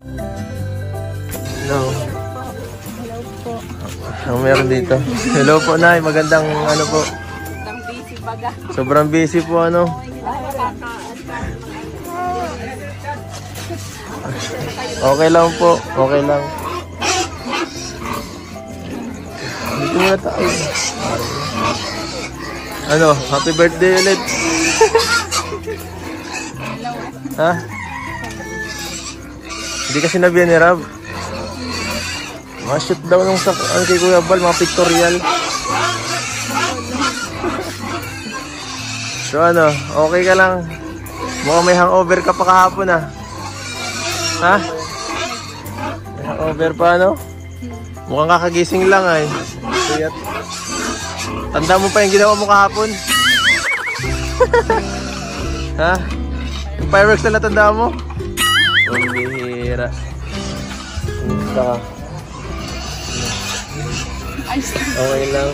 Hello. Hello po. Ang meron dito. Hello po, Nay. Magandang ano po. Sobrang busy baga. Sobrang busy po ano. Okay lang po. Okay lang. Dito muna tayo. Ano? Happy birthday ulit. Ha? Hindi kasi nabiyan ni Rab. Mga shoot daw nung sa kay Kuya Bal, mga pictorial. So ano, okay ka lang? Mukhang may hangover ka pa kahapon ah. Ha? May hangover pa ano? Mukhang kakagising lang ay. Kuyat. Tanda mo pa yung ginawa mo kahapon? Ha? Yung fireworks na natanda mo? Ang bihira. Kumusta ka? Okay lang.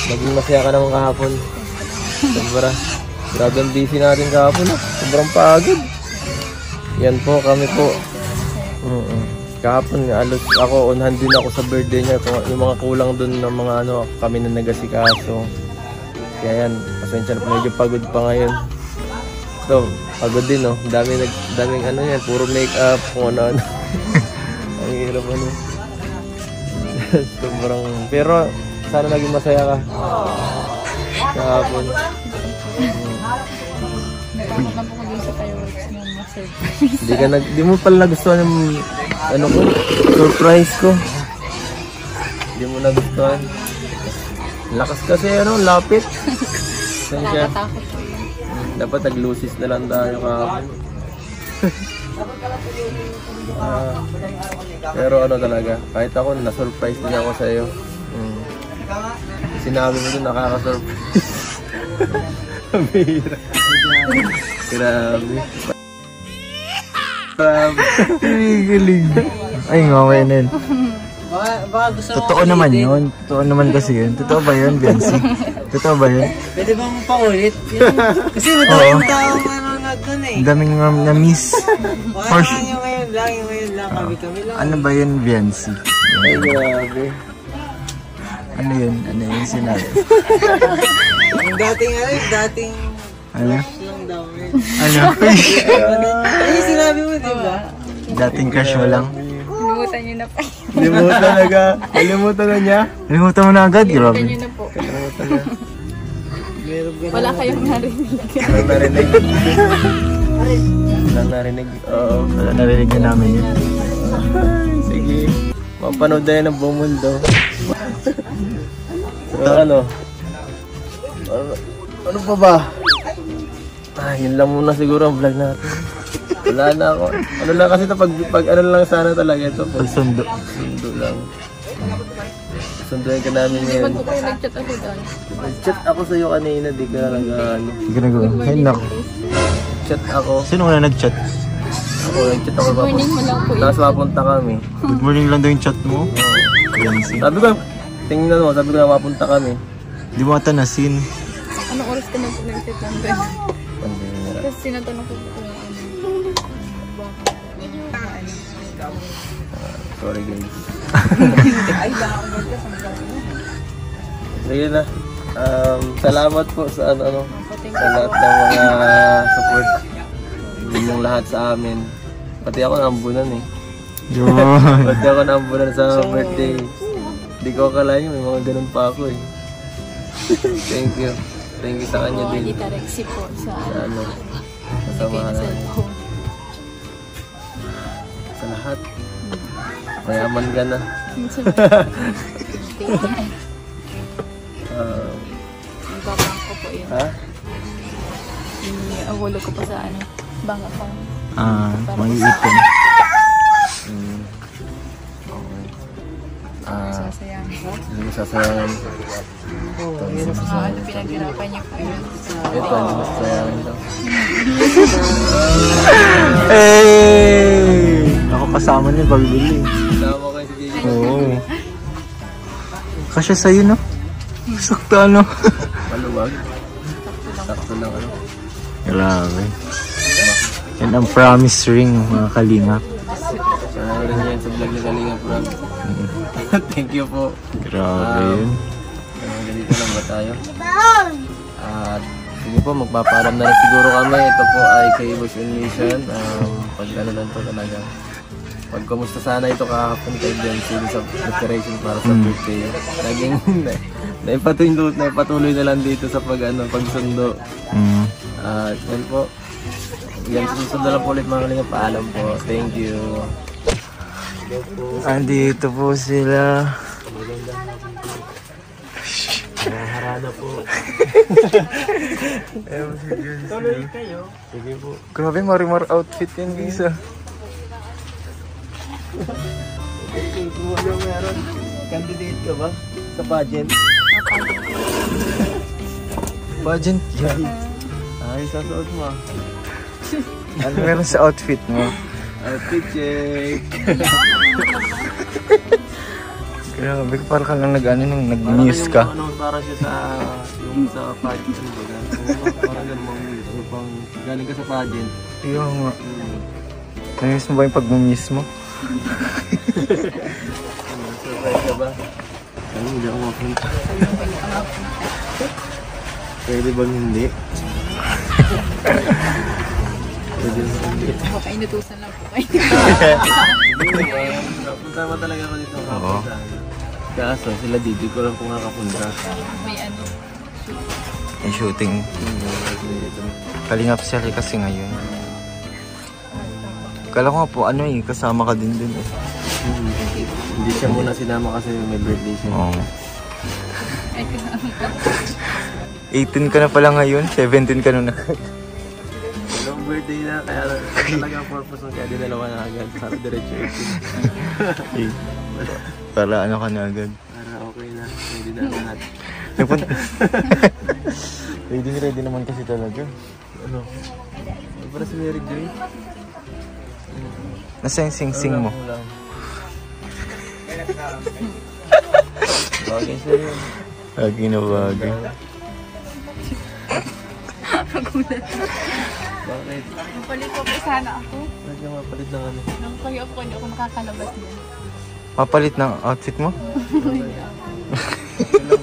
Maging masaya ka naman kahapon. Sobra. Grabe ang busy natin kahapon. Sobrang pagod. Yan po, kami po. Kahapon, alos ako, unhan din ako sa birthday niya. Yung mga kulang dun ng mga ano, kami na nagasikaso. Kaya yan, pasensya na po, medyo pagod pa ngayon. So, pagod din no. Daming ano yan, puro make-up, kung ano-ano. Ang hirap ano. Sobrang, pero sana naging masaya ka kahapon. Di mo pala nagustuhan yung ano ko, surprise ko. Di mo nagustuhan. Lakas kasi ano, lapit. Nakakatakot po yun. Dapat nag-lucis na lang tayo kahapon. Pero ano talaga, kahit ako na-surprise din ako sa iyo. Sinabi mo din nakaka-surprise. Bihira. Grabe. Galing. Ay, ngaway na yun. Totoo naman yun. Totoo naman kasi yun. Totoo ba yun, Biancy? Totoo ba yun? Pwede bang paulit? Kasi madaming taong nanonood dun eh. Ang daming na-miss. Yung ngayon lang, kami lang. Ano ba yun, Biancy? Ay, grabe. Ano yun? Ano yun sinabi? Yung dating Ano? lang daw. Ano? Ano yung sinabi mo, diba? Dating crush mo lang? Limutan nyo na pa. Limutan talaga. Nalimutan na niya. Nalimutan mo na agad, grabe. Limutan nyo na po. Nalimutan na. Wala kayong narinig. Walang narinig. Walang narinig. Oo. Wala, narinig na namin yun. Sige. Mapanood na yan ng buong mundo. So ano? Ano pa ba? Yun lang muna siguro ang vlog natin. Wala na ako. Ano lang kasi ito, pag ano lang sana talaga ito. Pagsundo. Sundo lang. Sunduin ka namin ngayon. Ba't po kayo nag-chat ako doon? Nag-chat ako sa'yo kanina, di ka nag-ano. Ginagawa. Ay, naku. Chat ako. Sino nga nag-chat? Ako, nag-chat ako. Good morning mo lang po. Tapos mapunta kami. Good morning lang daw yung chat mo. Biancy. Sabi ko, tingnan mo, sabi ko na mapunta kami. Di mo ata nasin. Anong oras ka na po nag-chat ng Ben? Kasi sinatanong ko kung ano. Sorry guys. Sige na. Salamat po sa ano sa lahat ng mga support ninyong lahat sa amin. Pati ako naambunan eh. Yun. Pati ako naambunan sa birthday. Hindi ko akalain may mga ganun pa ako eh. Thank you. Thank you sa kanya din. Dita Rexy po sa Ano. Kasama na. cellphone. Sa lahat. Mayaman ka na. Ibabang ko po yun. Ha? Ahulo ko pa sa ano. Bang account. Mag-iipon. Sasayang. Hindi mo sasayangan. Ano pinaghirapan niyo po yun? Ito, hindi mo sasayangan ito. Hey! Ako kasama niyo pagbili. Kasama kayo si Gigi. Oo. Kasya sa'yo, no? Sakto, ano? Maluwag. Sakto lang ano. Grabe. Yan ang promise ring, mga kalingap. Sana rin yan sa vlog ni Kalinga Prab. Thank you po. Grabe yun. Ganito lang ba tayo? At sige po, magpapaalam na rin siguro kami. Ito po ay kay Boss Mission. Pag ano lang to talaga. Pag kumusta sana ito kahapon kay Bensi sa preparation para sa birthday. Naging naipatuloy na lang dito sa pagsundo. At yan po. Yan, susunod na lang po ulit mga Kalinga. Paalam po. Thank you. Andito po sila. Harana po. Tuloy kayo. Sige po. Grabe, marimar outfit yan guys ah. Kung ano meron, candidate ka ba sa pageant? Pageant yan. Ay, sasuot mo. Ano meron sa outfit mo? Outfit check. Grabe, parang ka lang nag-news ka. Ano, para siya sa pageant. Parang ganun mga news. Galing ka sa pageant. Iyo nga. Namiss mo ba yung pag-miss mo? Surprise ka ba? Ano, hindi ako mapunta. Pwede bang hindi? Pwede bang hindi? Baka inutusan lang po kayo. Napunta mo talaga ako dito kapunta. Kaso sila dito ko lang kung nakapunta. May ano. Yung shooting. Kalingap siya kasi ngayon. Kala ko nga po, kasama ka din dun eh. Hindi siya muna sinama kasi may birthday siya. Oo. Ay, 18 ka na pala ngayon, 17 ka nung Anong birthday na, kaya talaga ang purpose ng kaya dinalawa na agad. Sabi diretso 18. Para ano ka na agad. Para okay na, ready na lahat. Ready naman kasi talaga. Ano? Para si Mary Joy? Nasa yung sing-sing mo? Bagay siya yun. Lagi na bagay. Bakit? Mapalit po po sana ako. Bakit ka mapalit ng ano? Nang kayo ako, hindi ako makakalabas niya. Papalit ng outfit mo? Kailang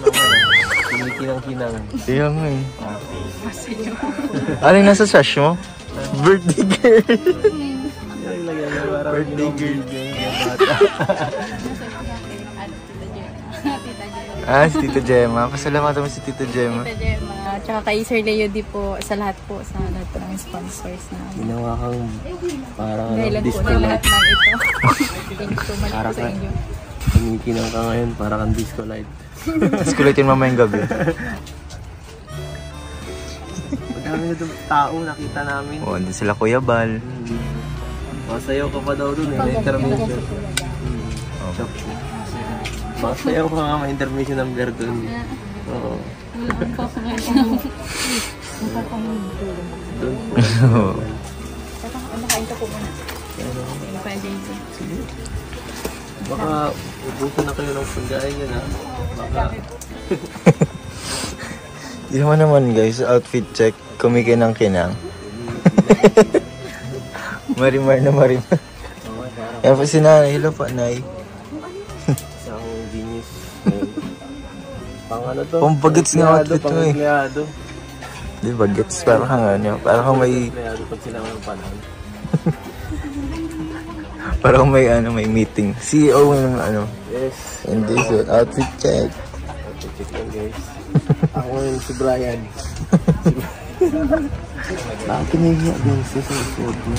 naman. Kinikinang-kinang. Kaya nga eh. Kasi yun. Ano yung nasa sash mo? Birthday girl! Yung lagyan niya parang Birthday girl. yung bata. Tita Gemma. Ah, si Tita Gemma. Pasalamatan mo si Tita Gemma. Tita Gemma. Tsaka kay Sir Leo di po sa lahat po. Sa lahat po ng sponsors na. Ginawa kang parang Dahilan po disco ng light. lahat ng ito. Thank you so much po Para sa ka. inyo. Kinikinang ka ngayon para kang disco light. Tapos kulitin mamayang gabi. Madami na doon tao nakita namin. O, andun sila Kuya Bal. Masayaw ka pa daw doon eh, may intermission. Masayaw ka nga, may intermission number doon. Oo. Wala akong papangalan. Doon po. Tsaka nakain ka po muna. Yung pa-JJ. Baka ubusan na kayo ng pagkain yun ha. Baka Di naman guys, outfit check. Kumikinang-kinang. Marimar na marimar. Kaya pa si nanay, hello pa nay. isang genius. Pang ano to? Pang-bagets nga outfit mo eh. Pang-empleyado. Di ba gets? Para kang ano, para kang may, Empleyado pag sila ng panahon. para kang may ano, may meeting. CEO ng ano. Yes. And this is outfit check. Check lang guys. Ako yun si Brian. Bakit kinihiya din siya sa suot mo?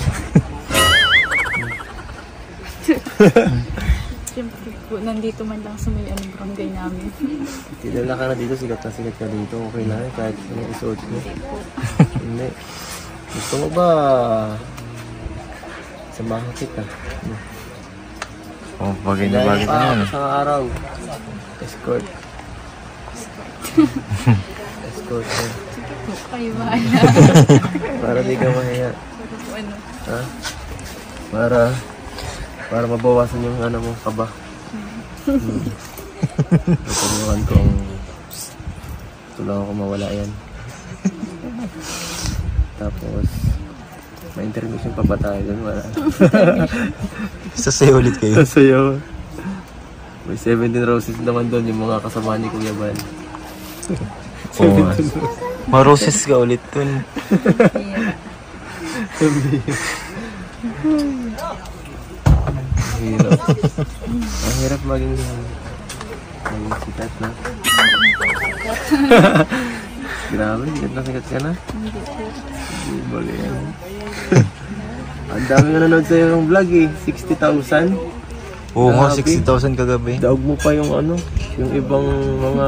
Siyempre po, nandito man lang sa may barangay namin. Kilala ka na dito, sikat ka dito. Okay lang eh, kahit ano isuot mo. Hindi. Gusto mo ba samahan kita? Oh, bagay na bagay ka naman. Isang araw. Escort. Escort mo. Kayo ba? Para di ka mahiya. Ano? Ha? Para mabawasan yung ano mo, kaba. Tutulungan ko ang tulungan ko mawala yan. Tapos May intermission pa ba tayo doon? Wala. Sasayaw ulit kayo. Sasayaw. May 17 roses naman doon yung mga kasama ni Kuya Bal. Oo nga. Ma-roses ka ulit dun. Hirap. Ang hirap maging sikat na. Grabe, sikat ka na. Hindi bali yan. Ang dami nga nanood sa'yo ng vlog eh. 60,000. Oo nga, Grabe. 60,000 kagabi. Daog mo pa yung ano, yung ibang mga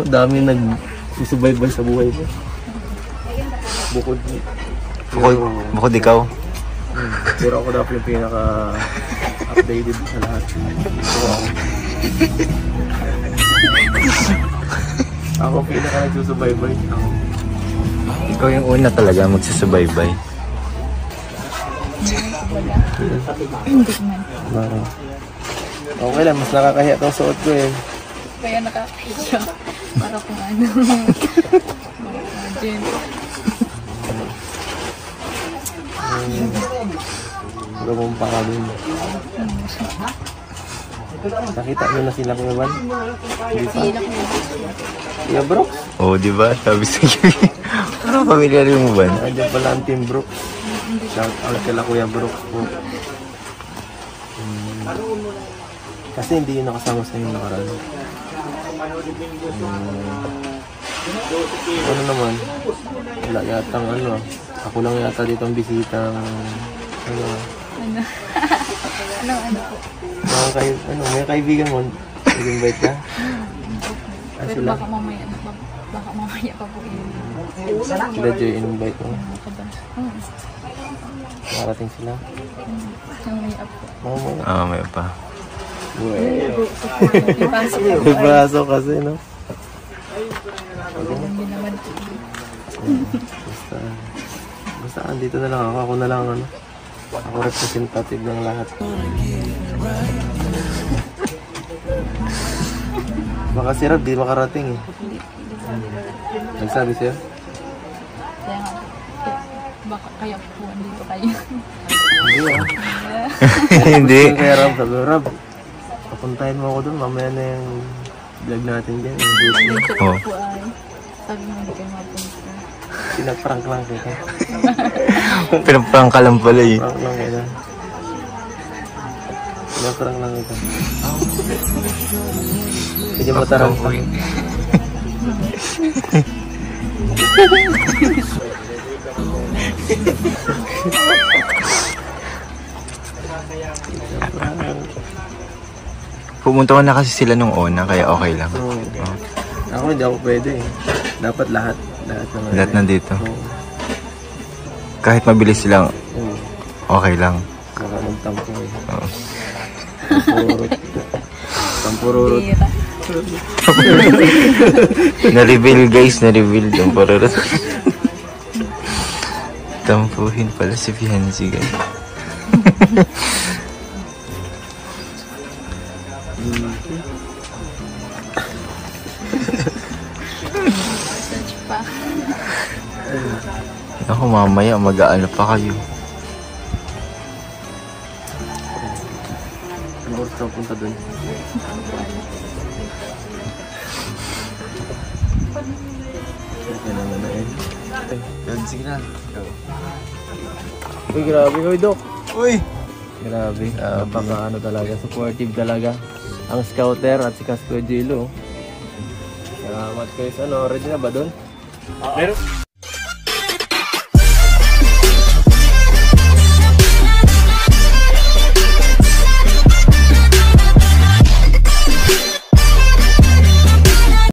dami nagsusubaybay sa buhay mo. Bukod Bukod ikaw. pero ako dapat yung pinaka-updated sa lahat. So, ako pinaka-nagsusubaybay. Ako. Ikaw yung una talaga magsusubaybay. Parang, okay lang, mas nakakahiya itong suot ko eh. Kaya nakakaya. Para kung ano. Imagine. Lumumpa ka dun. Nakita nyo na sila Kuya Bal? Hindi pa? Sila ko yun. Kuya Brooks? Oo, di ba? Sabi sa iyo. Parang familiar mo ba? Nandiyan pala ang Team Brooks. Shout out kila Kuya Brooks po. Kasi hindi yun nakasama sa inyo nakaraan. Ano naman? Wala yatang ano. Ako lang yata dito ang bisitang ano. Ano po. May kaibigan mo. Nag-invite ka? Pero Sila? baka mamaya pa po yun. Sila Joy, in-invite mo. Ako ba? Marating sila. Mamaya po. Mamaya. Ah, may pa. Buwe. Ipasok ko. May baso kasi, no? Hindi naman po. Basta andito na lang ako. Ako na lang, ano? Ako representative ng lahat. Baka si Rab, di makarating eh. Nagsabi siya? Kaya nga, baka kaya po andito kayo. Hindi ah. Hindi. Kaya Rab, sabi ko, Rab, papuntahin mo ako dun. Mamaya na yung vlog natin dyan. Yung booth mo. Dito Oh. po ay, sabi mo hindi kayo mapunta. Pinaprank lang kita. Pinaprank ka lang pala eh. Prank lang kita. Pinaprank lang kita. Hindi mo tarang pa. Pumunta ko na kasi sila nung una, kaya okay lang. Oo. Ako hindi ako pwede eh. Dapat lahat. Lahat nandito. Oo. Kahit mabilis silang, Oo. okay lang. Baka magtampo eh. Oo. Tampururot. Tampururot. Tira. Na-reveal guys, na-reveal yung pararot. Tampuhin pala si Fiancé guys. Search pa. Ako mamaya mag-aano pa kayo. Ano oras ka punta dun? Sige naman na eh. Sige na. Uy, grabe. Uy, Dok. Uy! Grabe. Baka ano talaga. Supportive talaga. Ang scouter at si Casco Jilo. Salamat guys. Ano, ready na ba dun?